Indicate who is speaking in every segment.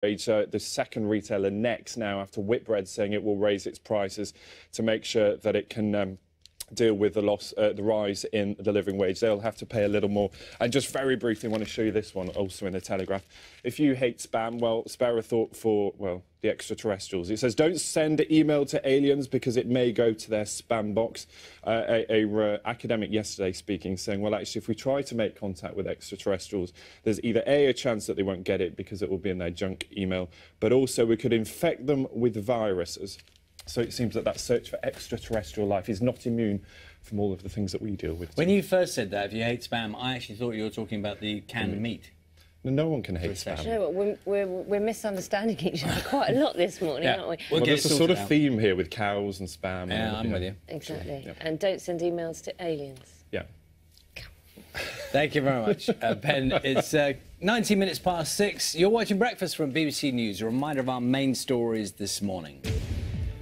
Speaker 1: The second retailer next now, after Whitbread saying it will raise its prices to make sure that it can deal with the rise in the living wage. They'll have to pay a little more. And just very briefly, I want to show you this one also in the Telegraph. If you hate spam, well, spare a thought for, well, the extraterrestrials. It says, don't send email to aliens because it may go to their spam box. Academic yesterday speaking, saying, well, actually, if we try to make contact with extraterrestrials, there's either a chance that they won't get it because it will be in their junk email, but also we could infect them with viruses. So it seems that that search for extraterrestrial life is not immune from all of the things that we deal with.
Speaker 2: When you first said that, if you hate spam, I actually thought you were talking about the canned meat.
Speaker 1: No one can hate spam.
Speaker 3: You know what, we're misunderstanding each other quite a lot this morning, aren't we?
Speaker 1: Well, there's a sort of theme here with cows and spam.
Speaker 2: Yeah, I'm with you.
Speaker 3: Exactly. Yeah. And don't send emails to aliens.
Speaker 1: Yeah.
Speaker 2: Thank you very much, Ben. It's 19 minutes past 6. You're watching Breakfast from BBC News. A reminder of our main stories this morning.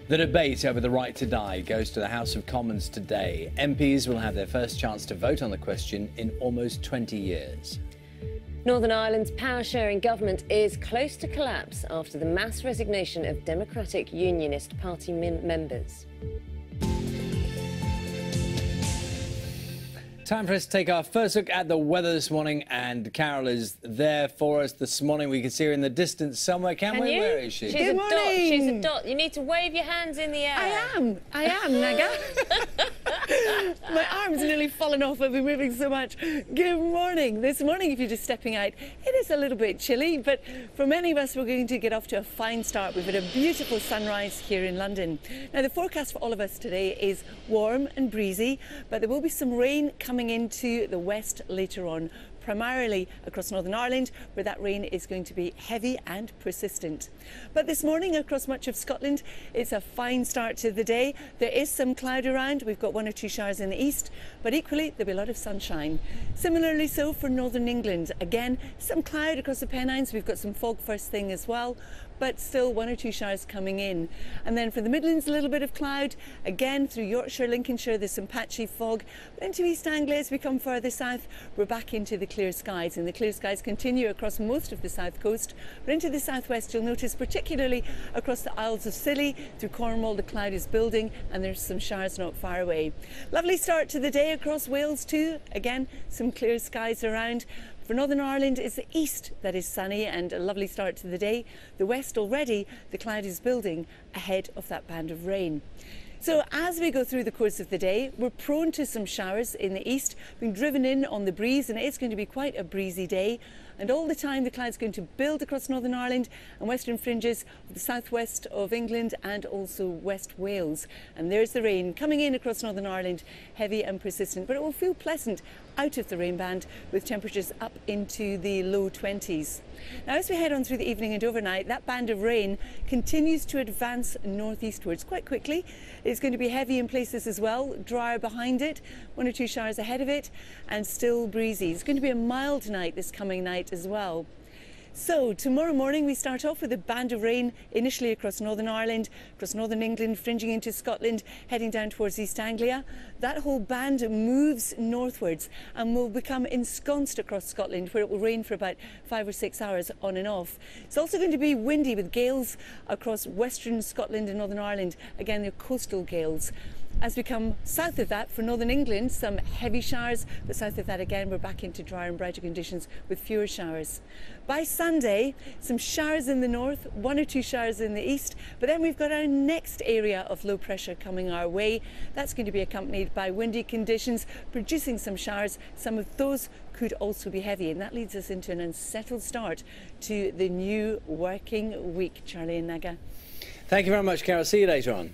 Speaker 2: The debate over the right to die goes to the House of Commons today. MPs will have their first chance to vote on the question in almost 20 years.
Speaker 3: Northern Ireland's power-sharing government is close to collapse after the mass resignation of Democratic Unionist Party members.
Speaker 2: Time for us to take our first look at the weather this morning, and Carol is there for us this morning. We can see her in the distance somewhere. Can we? Where is she?
Speaker 3: She's a dot. She's a dot. You need to wave your hands in the air.
Speaker 4: I am, Naga. My arm's nearly fallen off. I've been moving so much. Good morning. This morning, if you're just stepping out, it is a little bit chilly, but for many of us, we're going to get off to a fine start. We've had a beautiful sunrise here in London. Now, the forecast for all of us today is warm and breezy, but there will be some rain coming into the west later on, primarily across Northern Ireland, where that rain is going to be heavy and persistent. But this morning across much of Scotland, it's a fine start to the day. There is some cloud around. We've got 1 or 2 showers in the east, but equally there'll be a lot of sunshine. Similarly so for Northern England. Again, some cloud across the Pennines. We've got some fog first thing as well, but still 1 or 2 showers coming in. And then for the Midlands, a little bit of cloud. Again, through Yorkshire, Lincolnshire, there's some patchy fog. But into East Anglia, as we come further south, we're back into the clear skies. And the clear skies continue across most of the south coast. But into the southwest, you'll notice particularly across the Isles of Scilly, through Cornwall, the cloud is building and there's some showers not far away. Lovely start to the day across Wales too. Again, some clear skies around. For Northern Ireland, it's the east that is sunny and a lovely start to the day. The west already, the cloud is building ahead of that band of rain. So as we go through the course of the day, we're prone to some showers in the east, being driven in on the breeze, and it's going to be quite a breezy day. And all the time the cloud's going to build across Northern Ireland and western fringes of the southwest of England and also West Wales. And there's the rain coming in across Northern Ireland, heavy and persistent, but it will feel pleasant out of the rain band with temperatures up into the low 20s. Now as we head on through the evening and overnight, that band of rain continues to advance northeastwards quite quickly. It's going to be heavy in places as well, drier behind it, 1 or 2 showers ahead of it, and still breezy. It's going to be a mild night this coming night as well. So tomorrow morning we start off with a band of rain initially across Northern Ireland, across Northern England, fringing into Scotland, heading down towards East Anglia. That whole band moves northwards and will become ensconced across Scotland, where it will rain for about 5 or 6 hours on and off. It's also going to be windy with gales across western Scotland and Northern Ireland. Again, they're coastal gales. As we come south of that, for Northern England, some heavy showers, but south of that again, we're back into drier and brighter conditions with fewer showers. By Sunday, some showers in the north, 1 or 2 showers in the east, but then we've got our next area of low pressure coming our way. That's going to be accompanied by windy conditions, producing some showers. Some of those could also be heavy, and that leads us into an unsettled start to the new working week. Charlie and Naga.
Speaker 2: Thank you very much, Carol. See you later on.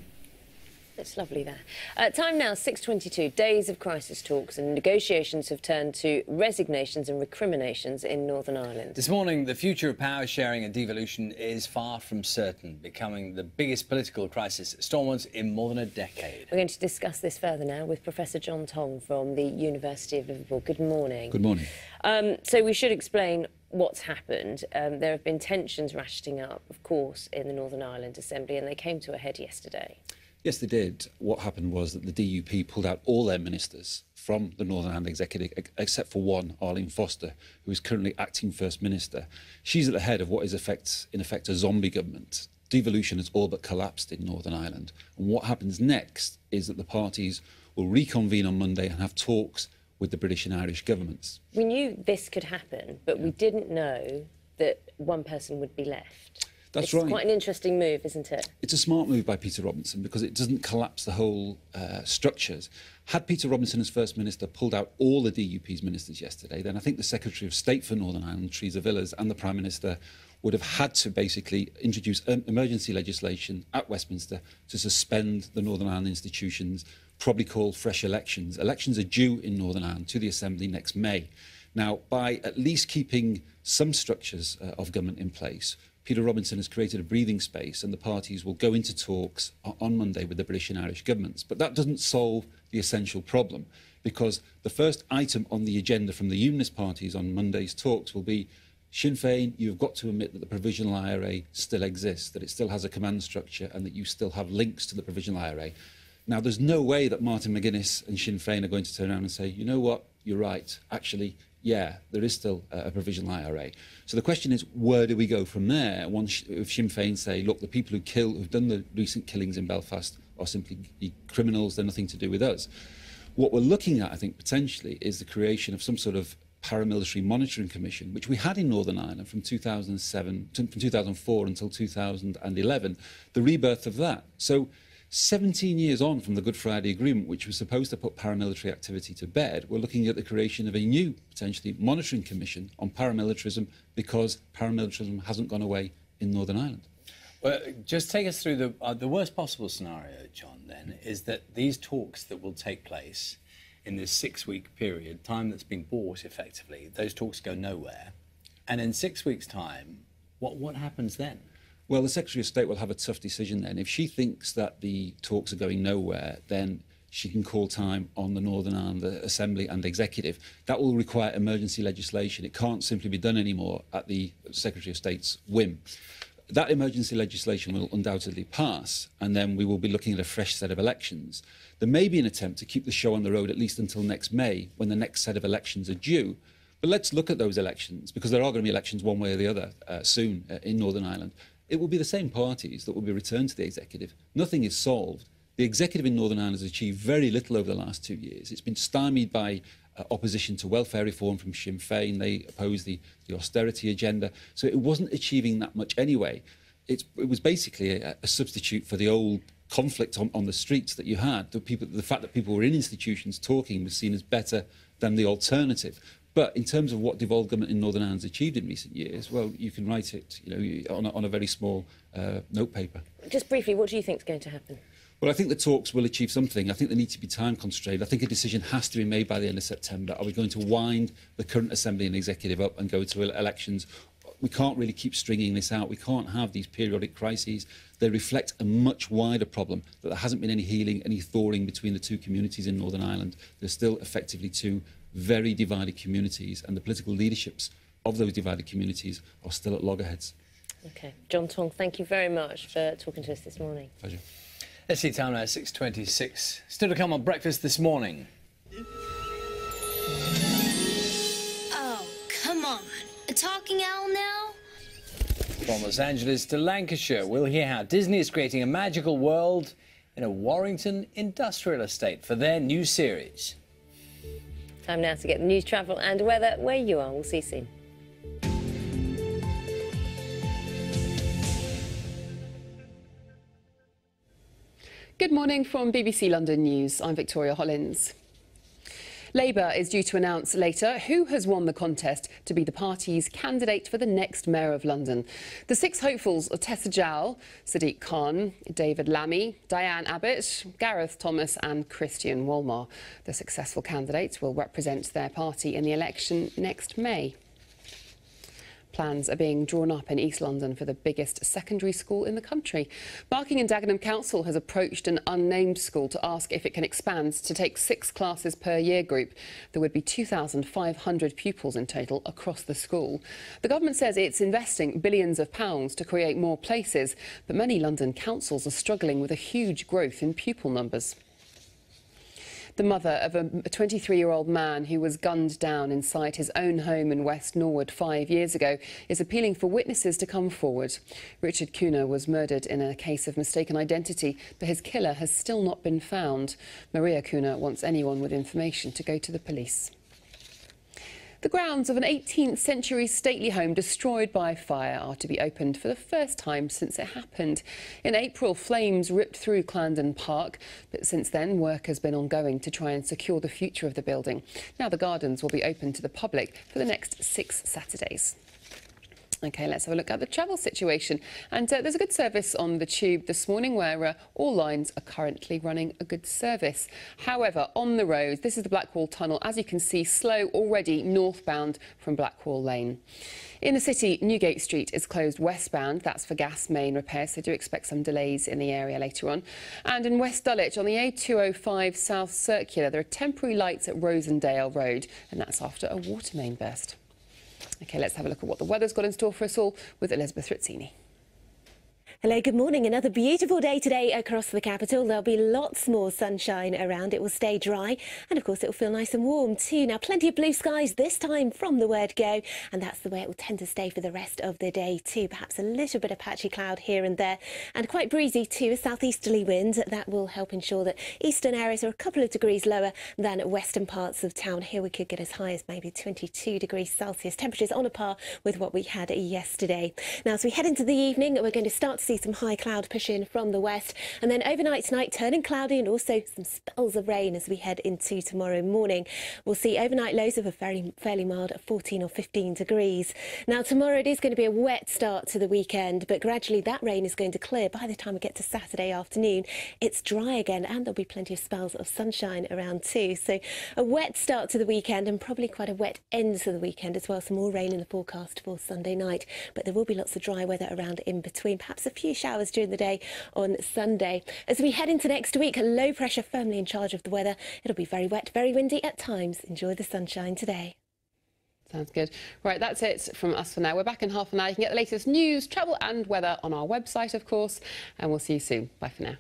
Speaker 3: It's lovely there. Time now, 6:22. Days of crisis talks and negotiations have turned to resignations and recriminations in Northern Ireland.
Speaker 2: This morning, the future of power sharing and devolution is far from certain, becoming the biggest political crisis Stormont in more than a decade.
Speaker 3: We're going to discuss this further now with Professor John Tong from the University of Liverpool. Good morning.
Speaker 5: Good morning.
Speaker 3: So we should explain what's happened. There have been tensions ratcheting up, of course, in the Northern Ireland Assembly, and they came to a head yesterday.
Speaker 5: Yes, they did. What happened was that the DUP pulled out all their ministers from the Northern Ireland Executive, except for one, Arlene Foster, who is currently acting First Minister. She's at the head of what is in effect a zombie government. Devolution has all but collapsed in Northern Ireland. And what happens next is that the parties will reconvene on Monday and have talks with the British and Irish governments.
Speaker 3: We knew this could happen, but we didn't know that one person would be left.
Speaker 5: That's
Speaker 3: it's
Speaker 5: right.
Speaker 3: Quite an interesting move, isn't it?
Speaker 5: It's a smart move by Peter Robinson because it doesn't collapse the whole structures. Had Peter Robinson as First Minister pulled out all the DUP's ministers yesterday, then I think the Secretary of State for Northern Ireland, Theresa Villas, and the Prime Minister would have had to basically introduce emergency legislation at Westminster to suspend the Northern Ireland institutions, probably call fresh elections. Elections are due in Northern Ireland to the Assembly next May. Now, by at least keeping some structures of government in place, Peter Robinson has created a breathing space and the parties will go into talks on Monday with the British and Irish governments. But that doesn't solve the essential problem because the first item on the agenda from the Unionist parties on Monday's talks will be Sinn Féin, you've got to admit that the Provisional IRA still exists, that it still has a command structure and that you still have links to the Provisional IRA. Now, there's no way that Martin McGuinness and Sinn Féin are going to turn around and say, you know what, you're right, actually, yeah, there is still a provisional IRA. So the question is, where do we go from there? If Sinn Féin say, look, the people who've done the recent killings in Belfast are simply criminals, they're nothing to do with us. What we're looking at, I think, potentially, is the creation of some sort of paramilitary monitoring commission, which we had in Northern Ireland from 2004 until 2011, the rebirth of that. So 17 years on from the Good Friday Agreement, which was supposed to put paramilitary activity to bed, we're looking at the creation of a new, potentially, monitoring commission on paramilitarism because paramilitarism hasn't gone away in Northern Ireland.
Speaker 2: Well, just take us through the worst possible scenario, John, then, is that these talks that will take place in this 6-week period, time that's been bought effectively, those talks go nowhere. And in 6 weeks' time, what happens then?
Speaker 5: Well, the Secretary of State will have a tough decision then. If she thinks that the talks are going nowhere, then she can call time on the Northern Ireland Assembly and Executive. That will require emergency legislation. It can't simply be done anymore at the Secretary of State's whim. That emergency legislation will undoubtedly pass, and then we will be looking at a fresh set of elections. There may be an attempt to keep the show on the road at least until next May, when the next set of elections are due. But let's look at those elections, because there are going to be elections one way or the other soon in Northern Ireland. It will be the same parties that will be returned to the executive. Nothing is solved. The executive in Northern Ireland has achieved very little over the last 2 years. It's been stymied by opposition to welfare reform from Sinn Féin. They opposed the austerity agenda. So it wasn't achieving that much anyway. It was basically a substitute for the old conflict on the streets that you had. The fact that people were in institutions talking was seen as better than the alternative. But in terms of what devolved government in Northern Ireland has achieved in recent years, well, you can write it, on a very small notepaper. Just
Speaker 3: briefly, what do you think is going to happen?
Speaker 5: Well, I think the talks will achieve something. I think they need to be time constrained. I think a decision has to be made by the end of September. Are we going to wind the current Assembly and Executive up and go to elections? We can't really keep stringing this out. We can't have these periodic crises. They reflect a much wider problem, that there hasn't been any healing, any thawing between the two communities in Northern Ireland. There's still effectively two very divided communities, and the political leaderships of those divided communities are still at loggerheads.
Speaker 3: OK. John Tong, thank you very much for talking to us this morning.
Speaker 5: Pleasure.
Speaker 2: Let's see time now, 6:26. Still to come on Breakfast this morning.
Speaker 6: Oh, come on. A talking owl now?
Speaker 2: From Los Angeles to Lancashire, we'll hear how Disney is creating a magical world in a Warrington industrial estate for their new series.
Speaker 3: Time now to get the news, travel and weather where you are. We'll see you soon.
Speaker 7: Good morning from BBC London News. I'm Victoria Hollins. Labour is due to announce later who has won the contest to be the party's candidate for the next Mayor of London. The 6 hopefuls are Tessa Jowell, Sadiq Khan, David Lammy, Diane Abbott, Gareth Thomas and Christian Wolmar. The successful candidates will represent their party in the election next May. Plans are being drawn up in East London for the biggest secondary school in the country. Barking and Dagenham Council has approached an unnamed school to ask if it can expand to take 6 classes per year group. There would be 2,500 pupils in total across the school. The government says it's investing billions of pounds to create more places, but many London councils are struggling with a huge growth in pupil numbers. The mother of a 23-year-old man who was gunned down inside his own home in West Norwood 5 years ago is appealing for witnesses to come forward. Richard Cooner was murdered in a case of mistaken identity, but his killer has still not been found. Maria Cooner wants anyone with information to go to the police. The grounds of an 18th century stately home destroyed by fire are to be opened for the first time since it happened. In April, flames ripped through Clarendon Park, but since then work has been ongoing to try and secure the future of the building. Now the gardens will be open to the public for the next 6 Saturdays. OK, let's have a look at the travel situation. And there's a good service on the Tube this morning where all lines are currently running a good service. However, on the roads, this is the Blackwall Tunnel. As you can see, slow already northbound from Blackwall Lane. In the city, Newgate Street is closed westbound. That's for gas main repairs, so do expect some delays in the area later on. And in West Dulwich, on the A205 South Circular, there are temporary lights at Rosendale Road, and that's after a water main burst. OK, let's have a look at what the weather's got in store for us all with Elizabeth Rizzini.
Speaker 8: Hello, good morning. Another beautiful day today across the capital. There'll be lots more sunshine around. It will stay dry and, of course, it will feel nice and warm too. Now, plenty of blue skies this time from the word go, and that's the way it will tend to stay for the rest of the day too. Perhaps a little bit of patchy cloud here and there, and quite breezy too. A southeasterly wind that will help ensure that eastern areas are a couple of degrees lower than western parts of town. Here we could get as high as maybe 22 degrees Celsius. Temperatures on a par with what we had yesterday. Now, as we head into the evening, we're going to start to see some high cloud push in from the west, and then overnight tonight turning cloudy and also some spells of rain as we head into tomorrow morning. We'll see overnight lows of a fairly mild 14 or 15 degrees. Now tomorrow it is going to be a wet start to the weekend, but gradually that rain is going to clear. By the time we get to Saturday afternoon, it's dry again and there'll be plenty of spells of sunshine around too. So a wet start to the weekend and probably quite a wet end to the weekend as well. Some more rain in the forecast for Sunday night, but there will be lots of dry weather around in between, perhaps a few showers during the day on Sunday. As we head into next week, low pressure firmly in charge of the weather. It'll be very wet, very windy at times. Enjoy the sunshine today.
Speaker 7: Sounds good. Right, that's it from us for now. We're back in half an hour. You can get the latest news, travel and weather on our website, of course, and we'll see you soon. Bye for now.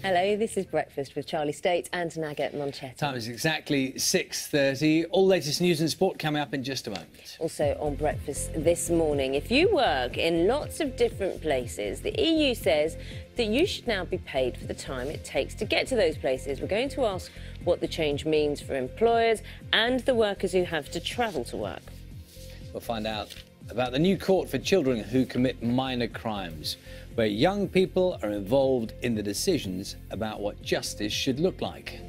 Speaker 3: Hello, this is Breakfast with Charlie State and Nagat Monchetti.
Speaker 2: Time is exactly 6:30. All latest news and sport coming up in just a moment.
Speaker 3: Also on Breakfast this morning, if you work in lots of different places, the EU says that you should now be paid for the time it takes to get to those places. We're going to ask what the change means for employers and the workers who have to travel to work.
Speaker 2: We'll find out about the new court for children who commit minor crimes, where young people are involved in the decisions about what justice should look like.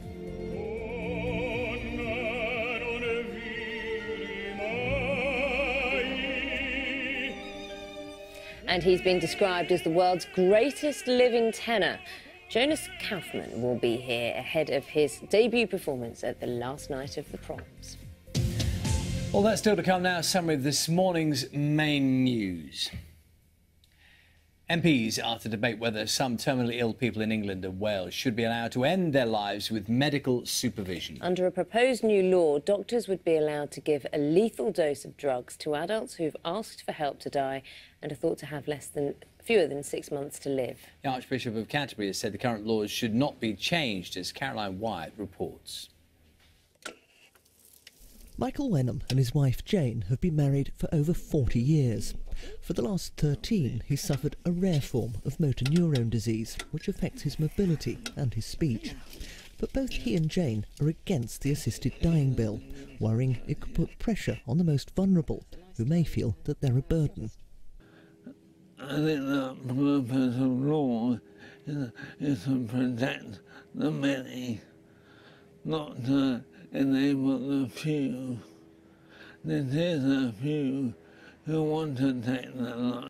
Speaker 3: And he's been described as the world's greatest living tenor. Jonas Kaufman will be here ahead of his debut performance at the last night of the proms.
Speaker 2: Well, that's still to come now. Summary of this morning's main news. MPs are to debate whether some terminally ill people in England and Wales should be allowed to end their lives with medical supervision.
Speaker 3: Under a proposed new law, doctors would be allowed to give a lethal dose of drugs to adults who've asked for help to die and are thought to have fewer than 6 months to live.
Speaker 2: The Archbishop of Canterbury has said the current laws should not be changed, as Caroline Wyatt reports.
Speaker 9: Michael Wenham and his wife Jane have been married for over 40 years. For the last 13, he suffered a rare form of motor neurone disease, which affects his mobility and his speech. But both he and Jane are against the assisted dying bill, worrying it could put pressure on the most vulnerable, who may feel that they're a burden.
Speaker 10: I think the purpose of law is to protect the many, not to enable the few. This is a few who want to take their life.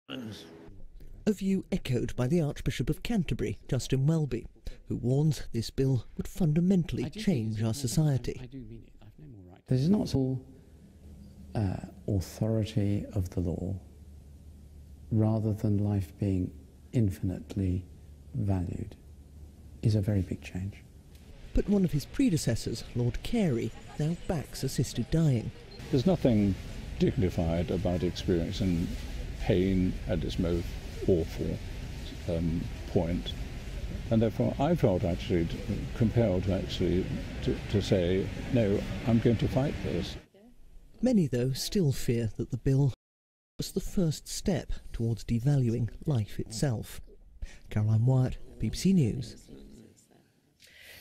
Speaker 9: A view echoed by the Archbishop of Canterbury, Justin Welby, who warns this bill would fundamentally change our society.
Speaker 11: There's not all authority of the law, rather than life being infinitely valued, is a very big change.
Speaker 9: But one of his predecessors, Lord Carey, now backs assisted dying.
Speaker 12: There's nothing dignified about experiencing pain at its most awful point, and therefore I felt actually compelled to say, no, I'm going to fight this.
Speaker 9: Many, though, still fear that the bill was the first step towards devaluing life itself. Caroline Wyatt, BBC News.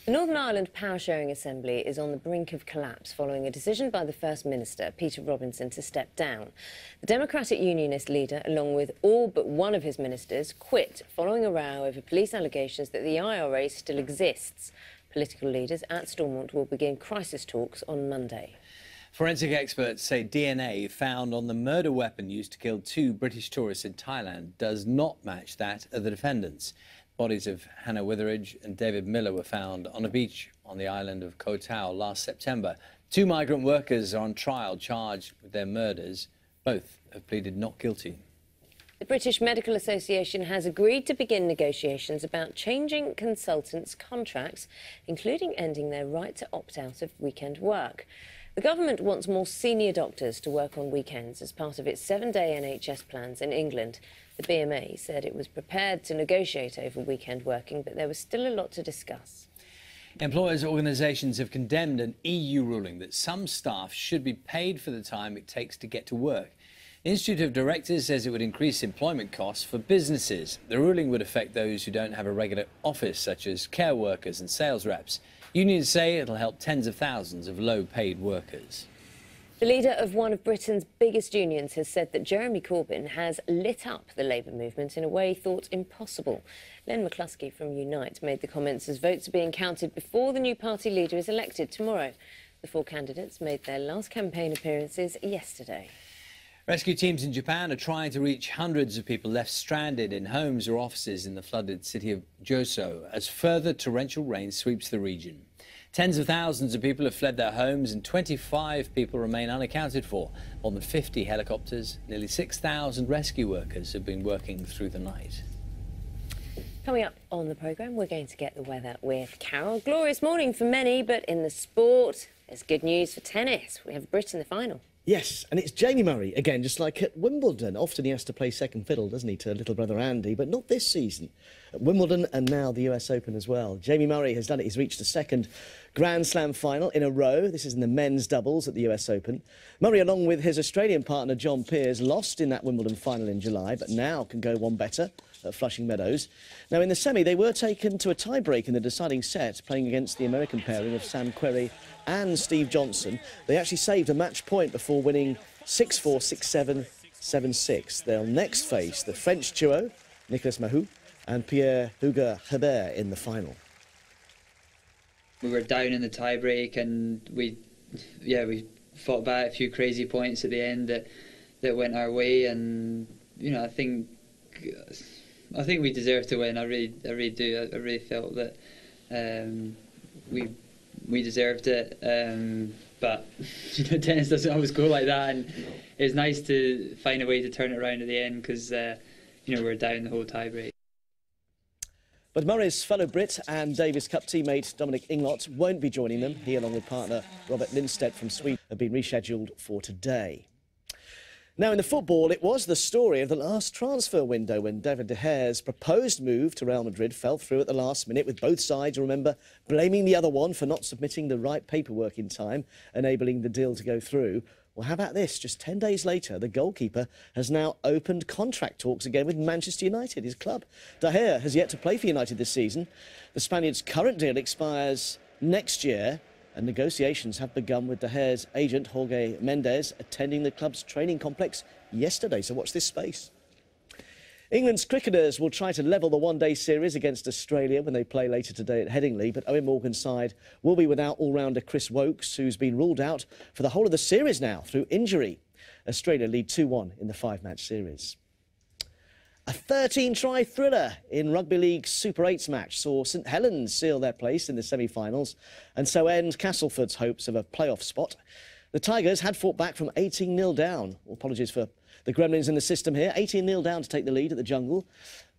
Speaker 3: The Northern Ireland Power Sharing Assembly is on the brink of collapse following a decision by the First Minister, Peter Robinson, to step down. The Democratic Unionist leader, along with all but one of his ministers, quit following a row over police allegations that the IRA still exists. Political leaders at Stormont will begin crisis talks on Monday.
Speaker 2: Forensic experts say DNA found on the murder weapon used to kill 2 British tourists in Thailand does not match that of the defendants. Bodies of Hannah Witheridge and David Miller were found on a beach on the island of Koh Tao last September. 2 migrant workers are on trial charged with their murders. Both have pleaded not guilty.
Speaker 3: The British Medical Association has agreed to begin negotiations about changing consultants' contracts, including ending their right to opt out of weekend work. The government wants more senior doctors to work on weekends as part of its 7-day NHS plans in England. The BMA said it was prepared to negotiate over weekend working, but there was still a lot to discuss.
Speaker 2: Employers' organisations have condemned an EU ruling that some staff should be paid for the time it takes to get to work. The Institute of Directors says it would increase employment costs for businesses. The ruling would affect those who don't have a regular office, such as care workers and sales reps. Unions say it'll help tens of thousands of low-paid workers.
Speaker 3: The leader of one of Britain's biggest unions has said that Jeremy Corbyn has lit up the Labour movement in a way thought impossible. Len McCluskey from Unite made the comments as votes are being counted before the new party leader is elected tomorrow. The 4 candidates made their last campaign appearances yesterday.
Speaker 2: Rescue teams in Japan are trying to reach hundreds of people left stranded in homes or offices in the flooded city of Joso as further torrential rain sweeps the region. Tens of thousands of people have fled their homes and 25 people remain unaccounted for. More than 50 helicopters, nearly 6,000 rescue workers have been working through the night.
Speaker 3: Coming up on the programme, we're going to get the weather with Carol. Glorious morning for many, but in the sport, there's good news for tennis. We have Britain in the final.
Speaker 13: Yes, and it's Jamie Murray, again, just like at Wimbledon. Often he has to play second fiddle, doesn't he, to little brother Andy, but not this season. At Wimbledon and now the US Open as well. Jamie Murray has done it. He's reached the second Grand Slam final in a row. This is in the men's doubles at the US Open. Murray, along with his Australian partner John Peers, lost in that Wimbledon final in July, but now can go one better at Flushing Meadows. Now, in the semi, they were taken to a tie-break in the deciding set, playing against the American pairing of Sam Querrey and Steve Johnson. They actually saved a match point before winning 6-4, 6-7, 7-6. They'll next face the French duo, Nicolas Mahut and Pierre-Hugues Herbert, in the final.
Speaker 14: We were down in the tie-break and we fought back a few crazy points at the end that went our way, and you know, I think we deserve to win. I really do. I really felt that we deserved it. But you know, tennis doesn't always go like that, and it's nice to find a way to turn it around at the end because you know, we're down the whole tie-break.
Speaker 13: But Murray's fellow Brit and Davis Cup teammate Dominic Inglot won't be joining them. He, along with partner Robert Lindstedt from Sweden, have been rescheduled for today. Now, in the football, it was the story of the last transfer window when David De Gea's proposed move to Real Madrid fell through at the last minute, with both sides, remember, blaming the other one for not submitting the right paperwork in time, enabling the deal to go through. Well, how about this? Just 10 days later, the goalkeeper has now opened contract talks again with Manchester United, his club. De Gea has yet to play for United this season. The Spaniard's current deal expires next year, and negotiations have begun with De Gea's agent, Jorge Mendes, attending the club's training complex yesterday. So watch this space. England's cricketers will try to level the one-day series against Australia when they play later today at Headingley, but Owen Morgan's side will be without all-rounder Chris Woakes, who's been ruled out for the whole of the series now through injury. Australia lead 2-1 in the 5-match series. A 13-try thriller in Rugby League Super 8's match saw St Helens seal their place in the semi-finals and so end Castleford's hopes of a playoff spot. The Tigers had fought back from 18-0 down. Apologies for the gremlins in the system here. 18-0 down to take the lead at the Jungle.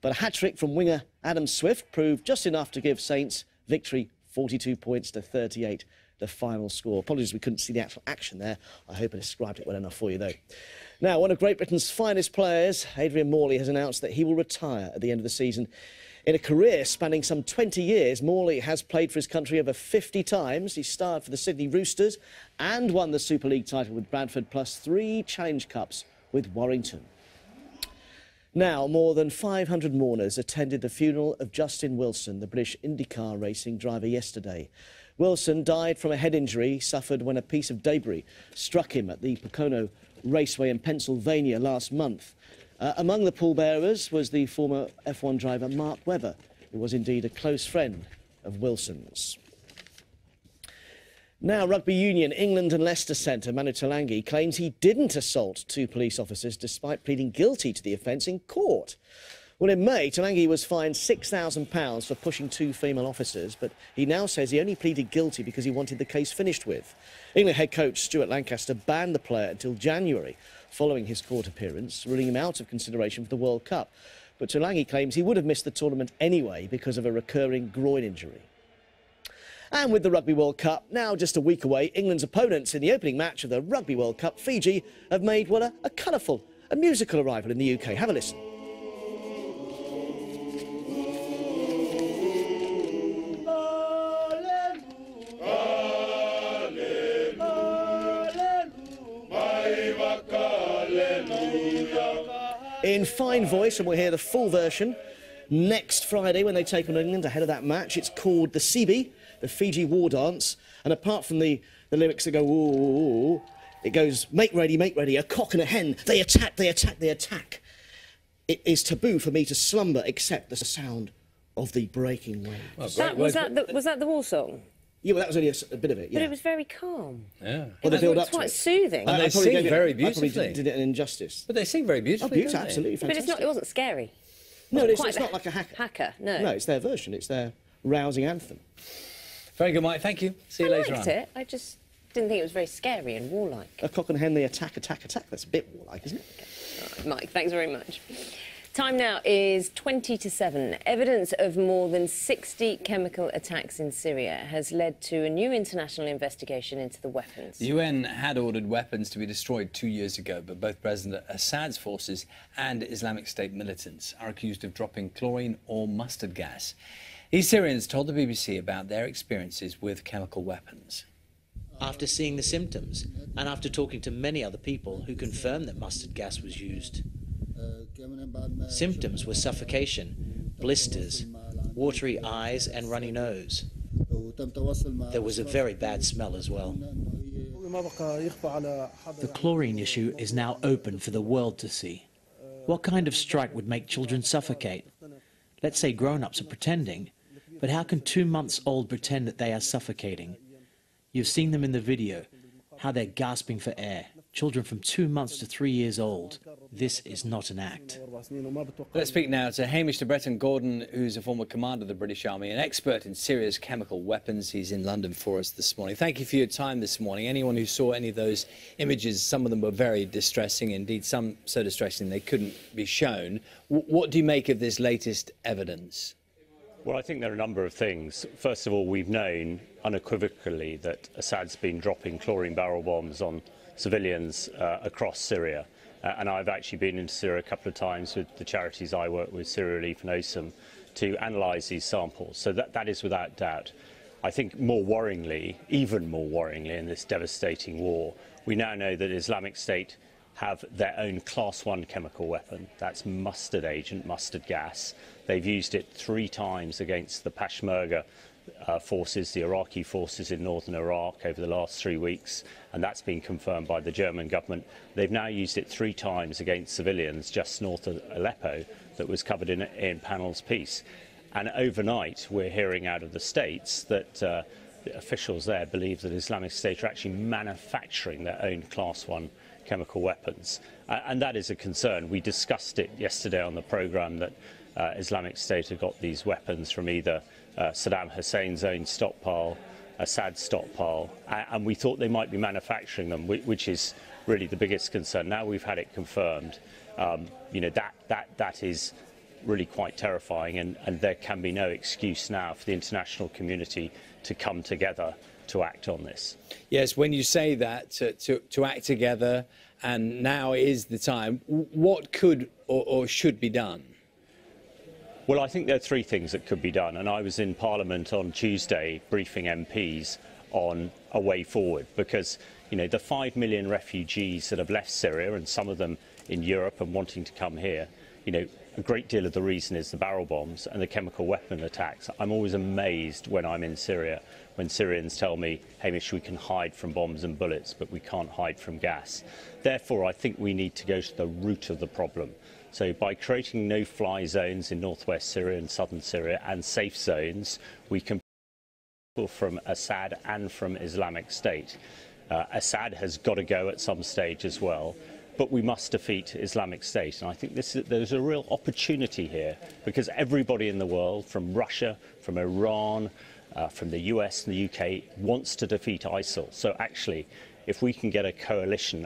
Speaker 13: But a hat-trick from winger Adam Swift proved just enough to give Saints victory, 42 points to 38, the final score. Apologies we couldn't see the actual action there. I hope I described it well enough for you, though. Now, one of Great Britain's finest players, Adrian Morley, has announced that he will retire at the end of the season. In a career spanning some 20 years, Morley has played for his country over 50 times. He starred for the Sydney Roosters and won the Super League title with Bradford, plus 3 Challenge Cups with Warrington. Now, more than 500 mourners attended the funeral of Justin Wilson, the British IndyCar racing driver, yesterday. Wilson died from a head injury he suffered when a piece of debris struck him at the Pocono Raceway in Pennsylvania last month. Among the pallbearers was the former F1 driver Mark Webber, who was indeed a close friend of Wilson's. Now, Rugby Union England and Leicester centre Manu Tuilagi claims he didn't assault 2 police officers despite pleading guilty to the offence in court. Well, in May, Tuilagi was fined £6,000 for pushing 2 female officers, but he now says he only pleaded guilty because he wanted the case finished with. England head coach Stuart Lancaster banned the player until January following his court appearance, ruling him out of consideration for the World Cup. But Tuilagi claims he would have missed the tournament anyway because of a recurring groin injury. And with the Rugby World Cup now just a week away, England's opponents in the opening match of the Rugby World Cup, Fiji, have made, well, a colourful, a musical arrival in the UK. Have a listen. In fine voice, and we'll hear the full version next Friday when they take on England ahead of that match. It's called the Sibi, the Fiji War Dance, and apart from the lyrics that go, ooh, it goes, make ready, a cock and a hen, they attack, they attack, they attack. It is taboo for me to slumber except the sound of the breaking waves.
Speaker 3: Well, was that the war song?
Speaker 13: Yeah, well, that was only a bit of it, yeah.
Speaker 3: But it was very calm.
Speaker 2: Yeah.
Speaker 13: Well, they build up to
Speaker 3: quite
Speaker 13: it.
Speaker 3: soothing.
Speaker 2: And they sing very beautifully.
Speaker 13: I probably did it an injustice.
Speaker 2: But they sing very beautifully, don't they?
Speaker 13: Absolutely fantastic.
Speaker 3: But it wasn't scary.
Speaker 13: No, it's not like a hacker.
Speaker 3: No.
Speaker 13: No, it's their version. It's their rousing anthem.
Speaker 2: Very good, Mike. Thank you. See you later on.
Speaker 3: I liked it. I just didn't think it was very scary and warlike.
Speaker 13: A cock and hen, they attack, attack, attack. That's a bit warlike, isn't it?
Speaker 3: Okay. All right, Mike, thanks very much. Time now is 20 to 7. Evidence of more than 60 chemical attacks in Syria has led to a new international investigation into the weapons.
Speaker 2: The UN had ordered weapons to be destroyed 2 years ago, but both President Assad's forces and Islamic State militants are accused of dropping chlorine or mustard gas. These Syrians told the BBC about their experiences with chemical weapons.
Speaker 15: After seeing the symptoms and after talking to many other people who confirmed that mustard gas was used, symptoms were suffocation, blisters, watery eyes and runny nose. There was a very bad smell as well. The chlorine issue is now open for the world to see. What kind of strike would make children suffocate? Let's say grown-ups are pretending, but how can 2 months old pretend that they are suffocating? You've seen them in the video, how they're gasping for air. Children from 2 months to 3 years old. This is not an act.
Speaker 2: Let's speak now to Hamish de Bretton Gordon, who's a former commander of the British Army, an expert in Syria's chemical weapons. He's in London for us this morning. Thank you for your time this morning. Anyone who saw any of those images, some of them were very distressing, indeed some so distressing they couldn't be shown. What do you make of this latest evidence?
Speaker 16: Well, I think there are a number of things. First of all, we've known unequivocally that Assad's been dropping chlorine barrel bombs on civilians across Syria. And I've actually been into Syria a couple of times with the charities I work with, Syria Relief and OSAM, to analyse these samples. So that is without doubt. I think more worryingly, even more worryingly in this devastating war, we now know that Islamic State have their own Class 1 chemical weapon. That's mustard agent, mustard gas. They've used it 3 times against the Peshmerga forces, the Iraqi forces in northern Iraq over the last 3 weeks, and that's been confirmed by the German government. They've now used it 3 times against civilians just north of Aleppo that was covered in Panel's piece. And overnight, we're hearing out of the States that the officials there believe that Islamic State are actually manufacturing their own Class 1 chemical weapons. And that is a concern. We discussed it yesterday on the programme that Islamic State had got these weapons from either Saddam Hussein's own stockpile, Assad's stockpile, and we thought they might be manufacturing them, which is really the biggest concern. Now we've had it confirmed. You know, that is really quite terrifying, and there can be no excuse now for the international community to come together to act on this.
Speaker 2: Yes, when you say that, to act together, and now is the time, what could or should be done?
Speaker 16: Well, I think there are three things that could be done, and I was in Parliament on Tuesday briefing MPs on a way forward, because, you know, the 5 million refugees that have left Syria, and some of them in Europe and wanting to come here, you know, a great deal of the reason is the barrel bombs and the chemical weapon attacks. I'm always amazed when I'm in Syria when Syrians tell me, Hamish, we can hide from bombs and bullets, but we can't hide from gas. Therefore, I think we need to go to the root of the problem. So by creating no-fly zones in northwest Syria and southern Syria and safe zones, we can people from Assad and from Islamic State. Assad has got to go at some stage as well. But we must defeat Islamic State. And I think there's a real opportunity here, because everybody in the world, from Russia, from Iran, from the US and the UK, wants to defeat ISIL. So actually, if we can get a coalition